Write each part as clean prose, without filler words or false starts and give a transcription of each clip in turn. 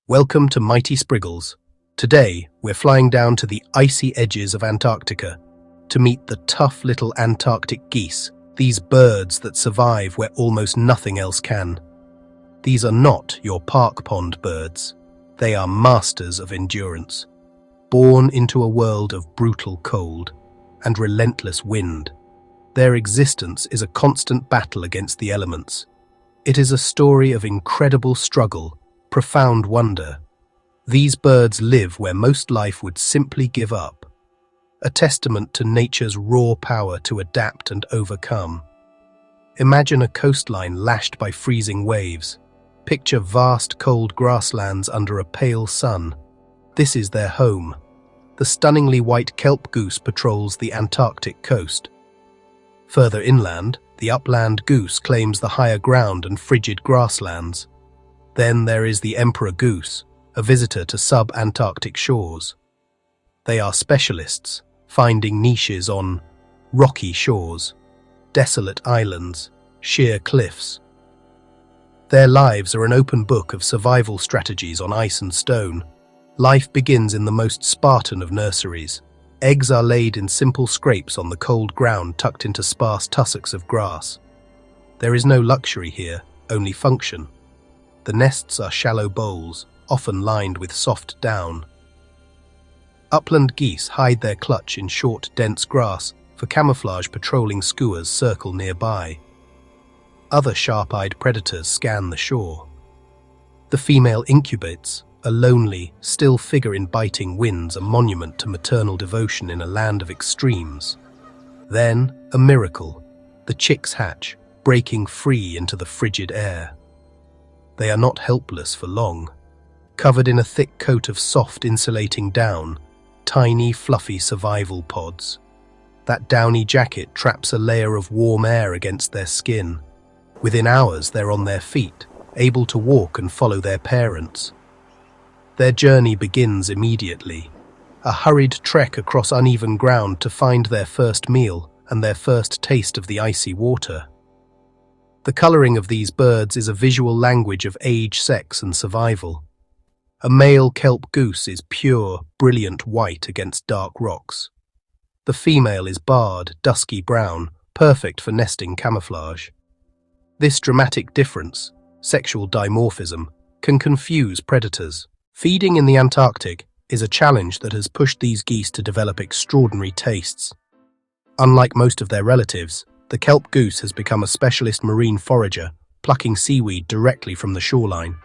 Welcome to Mighty Spriggles. Today, we're flying down to the icy edges of Antarctica to meet the tough little Antarctic geese, these birds that survive where almost nothing else can. These are not your park pond birds. They are masters of endurance, born into a world of brutal cold and relentless wind. Their existence is a constant battle against the elements. It is a story of incredible struggle, profound wonder. These birds live where most life would simply give up, a testament to nature's raw power to adapt and overcome. Imagine a coastline lashed by freezing waves. Picture vast cold grasslands under a pale sun. This is their home. The stunningly white kelp goose patrols the Antarctic coast. Further inland, the upland goose claims the higher ground and frigid grasslands. Then there is the emperor goose, a visitor to sub-Antarctic shores. They are specialists, finding niches on rocky shores, desolate islands, sheer cliffs. Their lives are an open book of survival strategies on ice and stone. Life begins in the most Spartan of nurseries. Eggs are laid in simple scrapes on the cold ground tucked into sparse tussocks of grass. There is no luxury here, only function. The nests are shallow bowls, often lined with soft down. Upland geese hide their clutch in short, dense grass, for camouflage patrolling skuas circle nearby. Other sharp-eyed predators scan the shore. The female incubates, a lonely, still figure in biting winds, a monument to maternal devotion in a land of extremes. Then, a miracle. The chicks hatch, breaking free into the frigid air. They are not helpless for long. Covered in a thick coat of soft, insulating down, tiny, fluffy survival pods. That downy jacket traps a layer of warm air against their skin. Within hours, they're on their feet, able to walk and follow their parents. Their journey begins immediately. A hurried trek across uneven ground to find their first meal and their first taste of the icy water. The coloring of these birds is a visual language of age, sex, and survival. A male kelp goose is pure, brilliant white against dark rocks. The female is barred, dusky brown, perfect for nesting camouflage. This dramatic difference, sexual dimorphism, can confuse predators. Feeding in the Antarctic is a challenge that has pushed these geese to develop extraordinary tastes. Unlike most of their relatives, the kelp goose has become a specialist marine forager, plucking seaweed directly from the shoreline.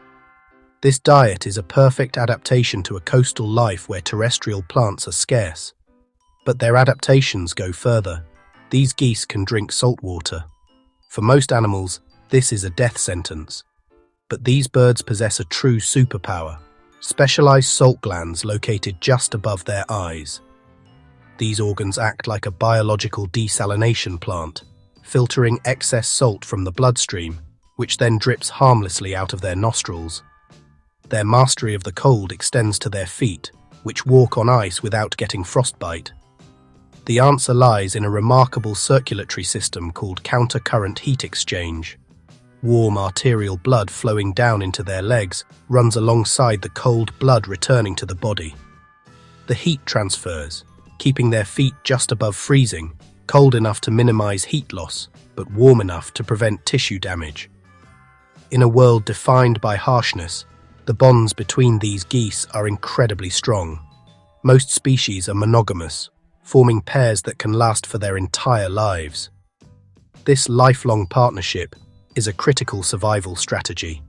This diet is a perfect adaptation to a coastal life where terrestrial plants are scarce. But their adaptations go further. These geese can drink salt water. For most animals, this is a death sentence. But these birds possess a true superpower, specialized salt glands located just above their eyes. These organs act like a biological desalination plant, filtering excess salt from the bloodstream, which then drips harmlessly out of their nostrils. Their mastery of the cold extends to their feet, which walk on ice without getting frostbite. The answer lies in a remarkable circulatory system called counter-current heat exchange. Warm arterial blood flowing down into their legs runs alongside the cold blood returning to the body. The heat transfers, keeping their feet just above freezing, cold enough to minimize heat loss, but warm enough to prevent tissue damage. In a world defined by harshness, the bonds between these geese are incredibly strong. Most species are monogamous, forming pairs that can last for their entire lives. This lifelong partnership is a critical survival strategy.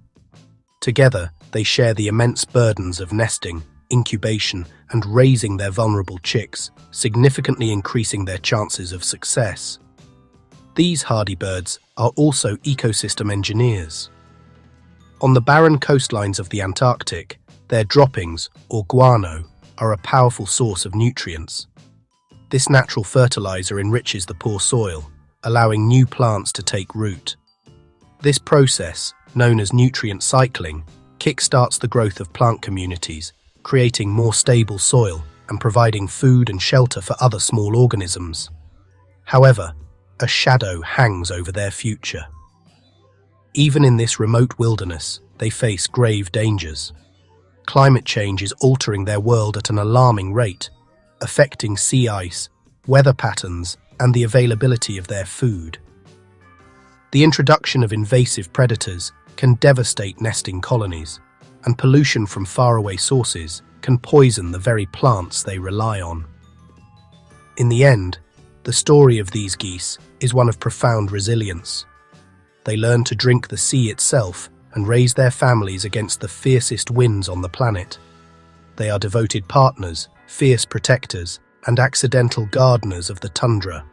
Together, they share the immense burdens of nesting, incubation, and raising their vulnerable chicks, significantly increasing their chances of success. These hardy birds are also ecosystem engineers. On the barren coastlines of the Antarctic, their droppings, or guano, are a powerful source of nutrients. This natural fertilizer enriches the poor soil, allowing new plants to take root. This process, known as nutrient cycling, kickstarts the growth of plant communities, creating more stable soil and providing food and shelter for other small organisms. However, a shadow hangs over their future. Even in this remote wilderness, they face grave dangers. climate change is altering their world at an alarming rate, affecting sea ice, weather patterns, and the availability of their food. The introduction of invasive predators can devastate nesting colonies, and pollution from faraway sources can poison the very plants they rely on. In the end, the story of these geese is one of profound resilience. They learn to drink the sea itself and raise their families against the fiercest winds on the planet. They are devoted partners, fierce protectors, and accidental gardeners of the tundra.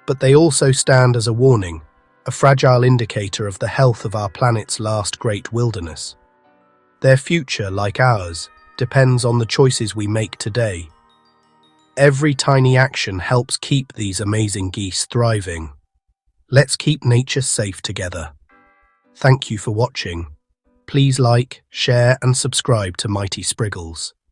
But they also stand as a warning, a fragile indicator of the health of our planet's last great wilderness. Their future, like ours, depends on the choices we make today. Every tiny action helps keep these amazing geese thriving. Let's keep nature safe together. Thank you for watching. Please like, share, and subscribe to Mighty Spriggles.